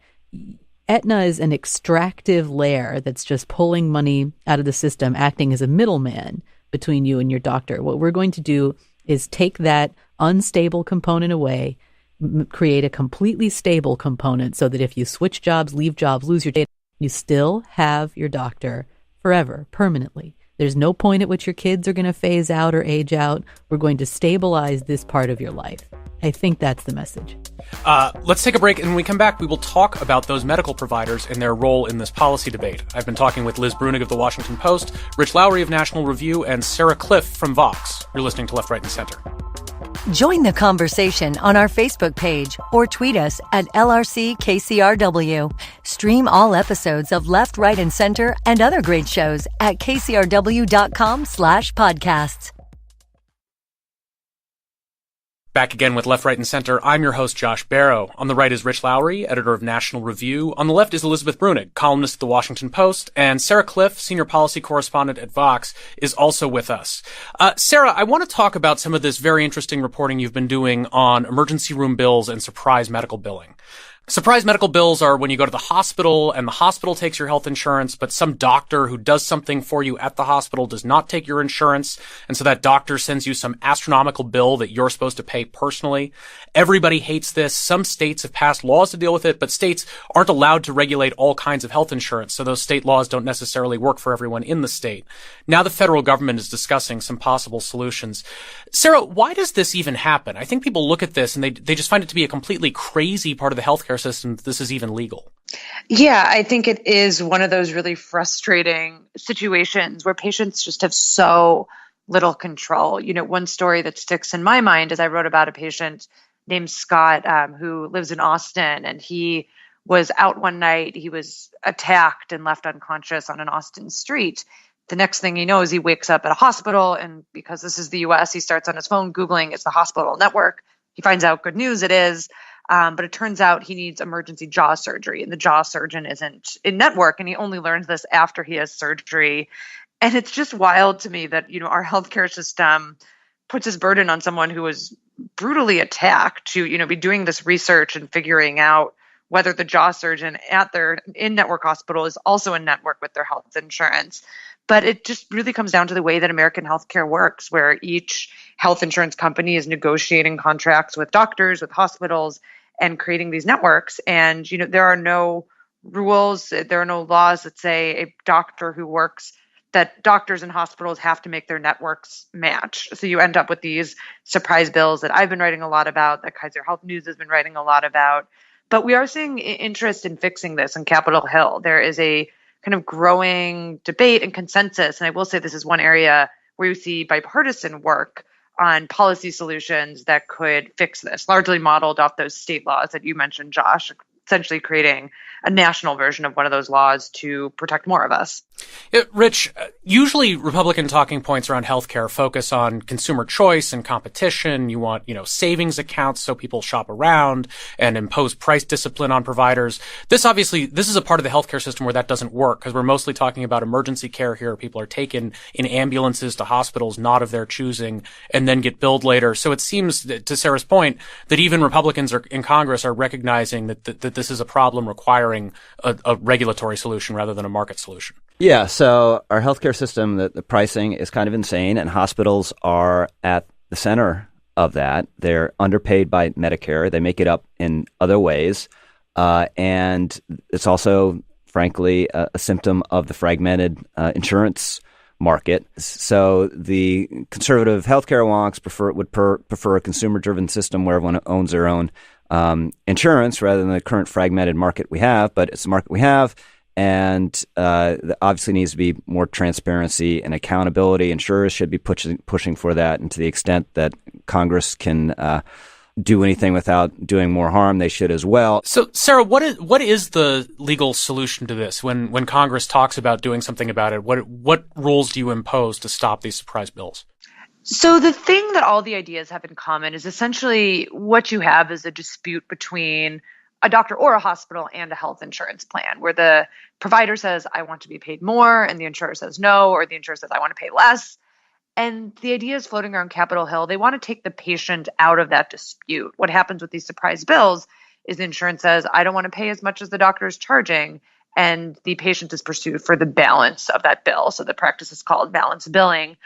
Aetna is an extractive layer that's just pulling money out of the system, acting as a middleman between you and your doctor. What we're going to do is take that unstable component away, create a completely stable component so that if you switch jobs, leave jobs, lose your data, you still have your doctor forever, permanently. There's no point at which your kids are going to phase out or age out. We're going to stabilize this part of your life. I think that's the message. Let's take a break, and when we come back, we will talk about those medical providers and their role in this policy debate. I've been talking with Liz Brunig of The Washington Post, Rich Lowry of National Review, and Sarah Cliff from Vox. You're listening to Left, Right, and Center. Join the conversation on our Facebook page or tweet us at LRCKCRW. Stream all episodes of Left, Right, and Center and other great shows at kcrw.com/podcasts. Back again with Left, Right, and Center. I'm your host, Josh Barrow. On the right is Rich Lowry, editor of National Review. On the left is Elizabeth Brunig, columnist at The Washington Post. And Sarah Cliff, senior policy correspondent at Vox, is also with us. Sarah, I want to talk about some of this very interesting reporting you've been doing on emergency room bills and surprise medical billing. Surprise medical bills are when you go to the hospital and the hospital takes your health insurance, but some doctor who does something for you at the hospital does not take your insurance. And so that doctor sends you some astronomical bill that you're supposed to pay personally. Everybody hates this. Some states have passed laws to deal with it, but states aren't allowed to regulate all kinds of health insurance. So those state laws don't necessarily work for everyone in the state. Now the federal government is discussing some possible solutions. Sarah, why does this even happen? I think people look at this and they just find it to be a completely crazy part of the healthcare system that this is even legal. Yeah, I think it is one of those really frustrating situations where patients just have so little control. You know, one story that sticks in my mind is I wrote about a patient named Scott who lives in Austin, and he was out one night. He was attacked and left unconscious on an Austin street. The next thing he knows, he wakes up at a hospital, and because this is the US, he starts on his phone Googling, it's the hospital network. He finds out good news it is. But it turns out he needs emergency jaw surgery, and the jaw surgeon isn't in network, and he only learns this after he has surgery. And it's just wild to me that, you know, our healthcare system puts this burden on someone who was brutally attacked to, you know, be doing this research and figuring out whether the jaw surgeon at their in-network hospital is also in network with their health insurance. But it just really comes down to the way that American healthcare works, where each health insurance company is negotiating contracts with doctors, with hospitals, and creating these networks. And, you know, there are no rules, there are no laws that say a doctor who works, that doctors and hospitals have to make their networks match. So you end up with these surprise bills that I've been writing a lot about, that Kaiser Health News has been writing a lot about. But we are seeing interest in fixing this on Capitol Hill. There is a kind of growing debate and consensus. And I will say this is one area where you see bipartisan work on policy solutions that could fix this, largely modeled off those state laws that you mentioned, Josh, essentially creating a national version of one of those laws to protect more of us. Rich, usually Republican talking points around healthcare focus on consumer choice and competition. You want, you know, savings accounts so people shop around and impose price discipline on providers. This is a part of the healthcare system where that doesn't work, because we're mostly talking about emergency care here. People are taken in ambulances to hospitals not of their choosing and then get billed later. So it seems, to Sarah's point, that even Republicans in Congress are recognizing that this is a problem requiring a regulatory solution rather than a market solution. Yeah, so our healthcare system, the pricing is kind of insane, and hospitals are at the center of that. They're underpaid by Medicare. They make it up in other ways. And it's also, frankly, a symptom of the fragmented insurance market. So the conservative healthcare wonks would prefer a consumer-driven system where everyone owns their own insurance rather than the current fragmented market we have. But it's the market we have. And there obviously needs to be more transparency and accountability. Insurers should be pushing for that. And to the extent that Congress can do anything without doing more harm, they should as well. So, Sarah, what is the legal solution to this? When Congress talks about doing something about it, what rules do you impose to stop these surprise bills? So the thing that all the ideas have in common is essentially what you have is a dispute between a doctor or a hospital and a health insurance plan, where the provider says, I want to be paid more, and the insurer says no, or the insurer says, I want to pay less. And the idea is floating around Capitol Hill. They want to take the patient out of that dispute. What happens with these surprise bills is the insurance says, I don't want to pay as much as the doctor is charging, and the patient is pursued for the balance of that bill. So the practice is called balance billing.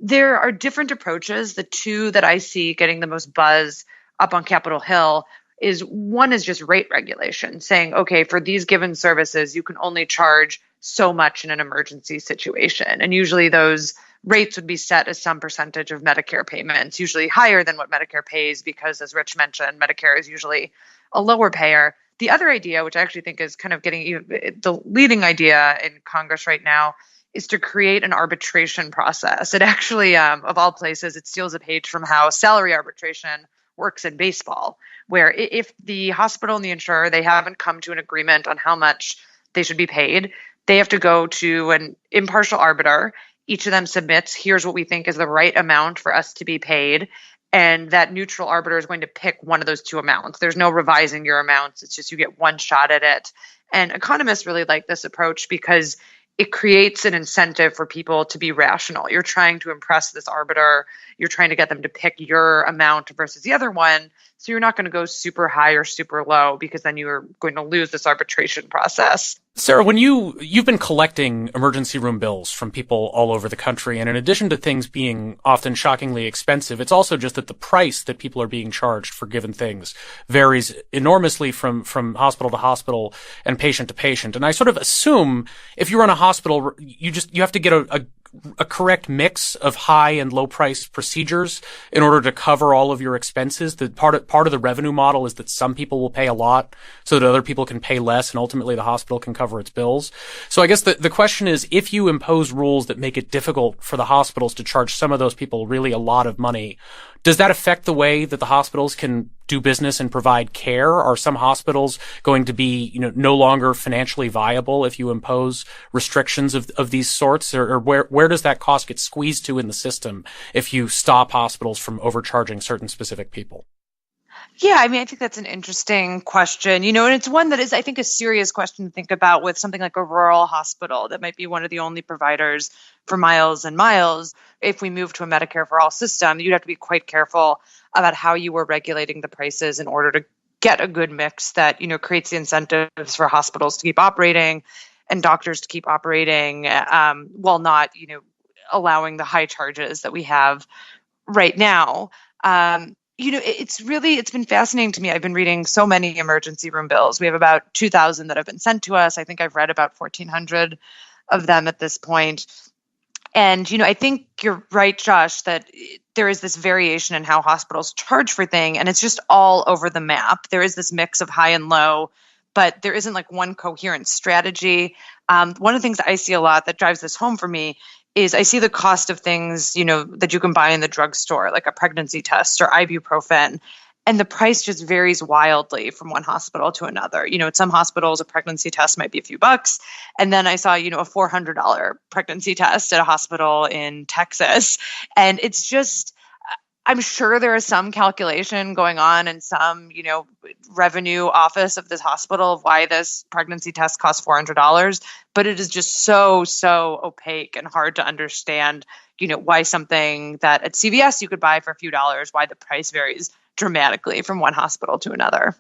There are different approaches. The two that I see getting the most buzz up on Capitol Hill is one is just rate regulation, saying, okay, for these given services, you can only charge so much in an emergency situation. And usually those rates would be set as some percentage of Medicare payments, usually higher than what Medicare pays, because as Rich mentioned, Medicare is usually a lower payer. The other idea, which I actually think is kind of getting the leading idea in Congress right now, is to create an arbitration process. It actually, of all places, it steals a page from how salary arbitration works in baseball, where if the hospital and the insurer, they haven't come to an agreement on how much they should be paid, they have to go to an impartial arbiter. Each of them submits, here's what we think is the right amount for us to be paid. And that neutral arbiter is going to pick one of those two amounts. There's no revising your amounts. It's just you get one shot at it. And economists really like this approach because it creates an incentive for people to be rational. You're trying to impress this arbiter. You're trying to get them to pick your amount versus the other one. So you're not going to go super high or super low because then you're going to lose this arbitration process. Sarah, when you've been collecting emergency room bills from people all over the country, and in addition to things being often shockingly expensive, it's also just that the price that people are being charged for given things varies enormously from hospital to hospital and patient to patient. And I sort of assume if you run a hospital, you have to get a correct mix of high and low price procedures in order to cover all of your expenses. The part of the revenue model is that some people will pay a lot so that other people can pay less, and ultimately the hospital can cover its bills. So I guess the question is, if you impose rules that make it difficult for the hospitals to charge some of those people really a lot of money, does that affect the way that the hospitals can do business and provide care? Are some hospitals going to be, no longer financially viable if you impose restrictions of these sorts? Or where does that cost get squeezed to in the system if you stop hospitals from overcharging certain specific people? Yeah, I think that's an interesting question, and it's one that is, I think, a serious question to think about with something like a rural hospital that might be one of the only providers for miles and miles. If we move to a Medicare for all system, you'd have to be quite careful about how you were regulating the prices in order to get a good mix that, creates the incentives for hospitals to keep operating and doctors to keep operating while not, allowing the high charges that we have right now. It's been fascinating to me. I've been reading so many emergency room bills. We have about 2,000 that have been sent to us. I think I've read about 1,400 of them at this point. And, I think you're right, Josh, that there is this variation in how hospitals charge for things, and it's just all over the map. There is this mix of high and low, but there isn't like one coherent strategy. One of the things that I see a lot that drives this home for me is I see the cost of things, that you can buy in the drugstore, like a pregnancy test or ibuprofen, and the price just varies wildly from one hospital to another. At some hospitals, a pregnancy test might be a few bucks. And then I saw, a $400 pregnancy test at a hospital in Texas. And it's just, I'm sure there is some calculation going on in some, revenue office of this hospital of why this pregnancy test costs $400, but it is just so opaque and hard to understand, why something that at CVS you could buy for a few dollars, why the price varies dramatically from one hospital to another.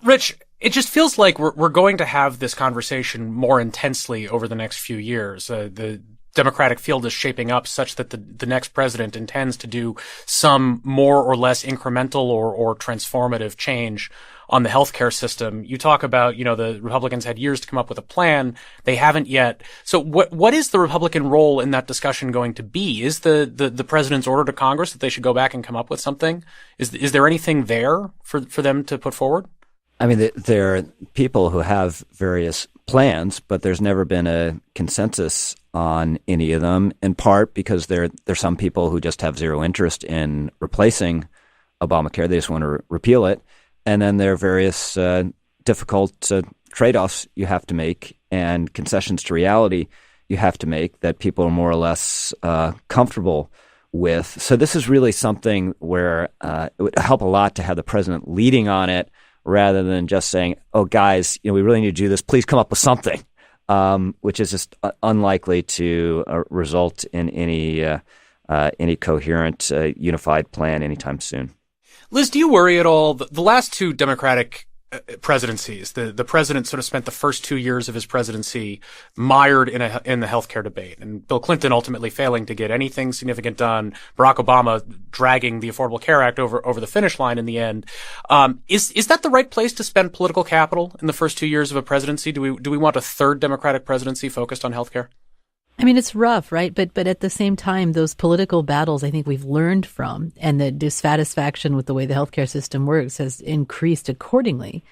Rich, it just feels like we're going to have this conversation more intensely over the next few years. The Democratic field is shaping up such that the next president intends to do some more or less incremental or transformative change on the healthcare system. You talk about, the Republicans had years to come up with a plan. They haven't yet. So what is the Republican role in that discussion going to be? Is the president's order to Congress that they should go back and come up with something? Is there anything there for them to put forward? There are people who have various plans, but there's never been a consensus on any of them, in part because there's some people who just have zero interest in replacing Obamacare. They just want to repeal it. And then there are various difficult trade-offs you have to make and concessions to reality you have to make that people are more or less comfortable with. So this is really something where it would help a lot to have the president leading on it rather than just saying, oh, guys, we really need to do this. Please come up with something, which is just unlikely to result in any coherent, unified plan anytime soon. Liz, do you worry at all? The last two Democratic presidencies, the president sort of spent the first 2 years of his presidency mired in the healthcare debate, and Bill Clinton ultimately failing to get anything significant done. Barack Obama dragging the Affordable Care Act over the finish line in the end. Is that the right place to spend political capital in the first 2 years of a presidency? Do we want a third Democratic presidency focused on healthcare? It's rough, right? But at the same time, those political battles I think we've learned from, and the dissatisfaction with the way the healthcare system works has increased accordingly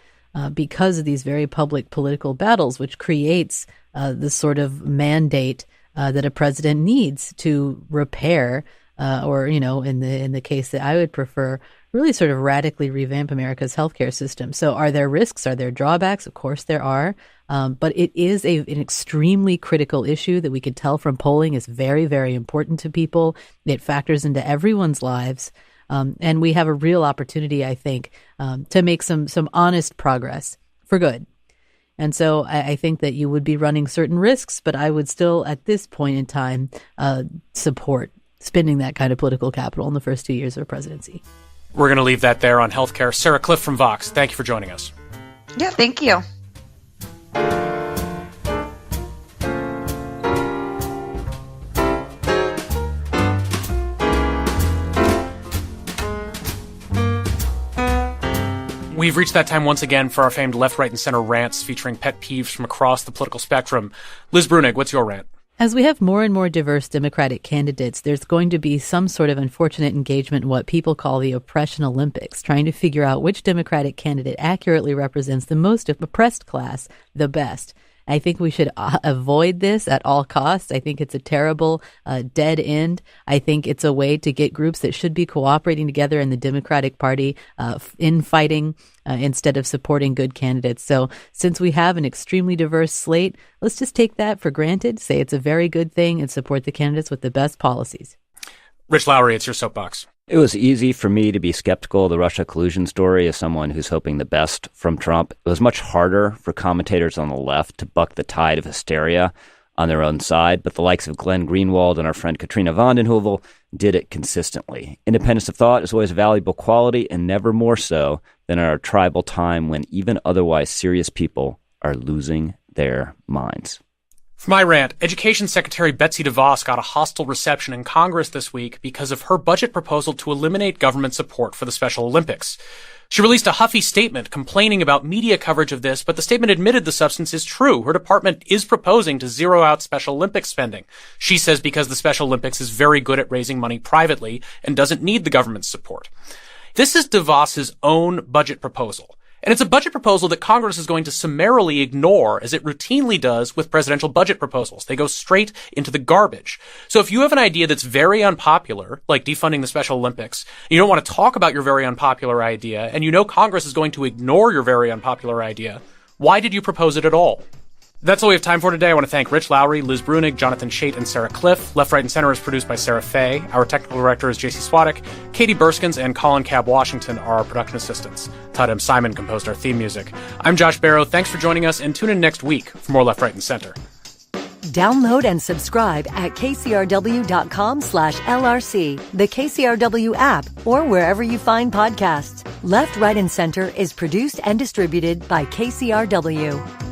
because of these very public political battles, which creates the sort of mandate that a president needs to repair or, in the case that I would prefer, really sort of radically revamp America's healthcare system. So are there risks? Are there drawbacks? Of course there are. But it is an extremely critical issue that we could tell from polling is very, very important to people. It factors into everyone's lives. And we have a real opportunity, I think, to make some honest progress for good. And so I think that you would be running certain risks, but I would still, at this point in time, support spending that kind of political capital in the first 2 years of a presidency. We're going to leave that there on healthcare. Sarah Cliff from Vox, thank you for joining us. Yeah, thank you. We've reached that time once again for our famed left, right, and center rants featuring pet peeves from across the political spectrum. Liz Brunig, what's your rant? As we have more and more diverse Democratic candidates, there's going to be some sort of unfortunate engagement in what people call the oppression Olympics, trying to figure out which Democratic candidate accurately represents the most oppressed class the best. I think we should avoid this at all costs. I think it's a terrible dead end. I think it's a way to get groups that should be cooperating together in the Democratic Party infighting instead of supporting good candidates. So since we have an extremely diverse slate, let's just take that for granted, say it's a very good thing, and support the candidates with the best policies. Rich Lowry, it's your soapbox. It was easy for me to be skeptical of the Russia collusion story as someone who's hoping the best from Trump. It was much harder for commentators on the left to buck the tide of hysteria on their own side, but the likes of Glenn Greenwald and our friend Katrina vanden Heuvel did it consistently. Independence of thought is always a valuable quality, and never more so than in our tribal time when even otherwise serious people are losing their minds. For my rant, Education Secretary Betsy DeVos got a hostile reception in Congress this week because of her budget proposal to eliminate government support for the Special Olympics. She released a huffy statement complaining about media coverage of this, but the statement admitted the substance is true. Her department is proposing to zero out Special Olympics spending. She says because the Special Olympics is very good at raising money privately and doesn't need the government's support. This is DeVos's own budget proposal. And it's a budget proposal that Congress is going to summarily ignore, as it routinely does with presidential budget proposals. They go straight into the garbage. So if you have an idea that's very unpopular, like defunding the Special Olympics, and you don't want to talk about your very unpopular idea, and you know Congress is going to ignore your very unpopular idea, why did you propose it at all? That's all we have time for today. I want to thank Rich Lowry, Liz Brunig, Jonathan Chait, and Sarah Cliff. Left, Right, and Center is produced by Sarah Fay. Our technical director is JC Swadek. Katie Burskins and Colin Cab Washington are our production assistants. Todd M. Simon composed our theme music. I'm Josh Barrow. Thanks for joining us, and tune in next week for more Left, Right, and Center. Download and subscribe at kcrw.com/LRC, the KCRW app, or wherever you find podcasts. Left, Right, and Center is produced and distributed by KCRW.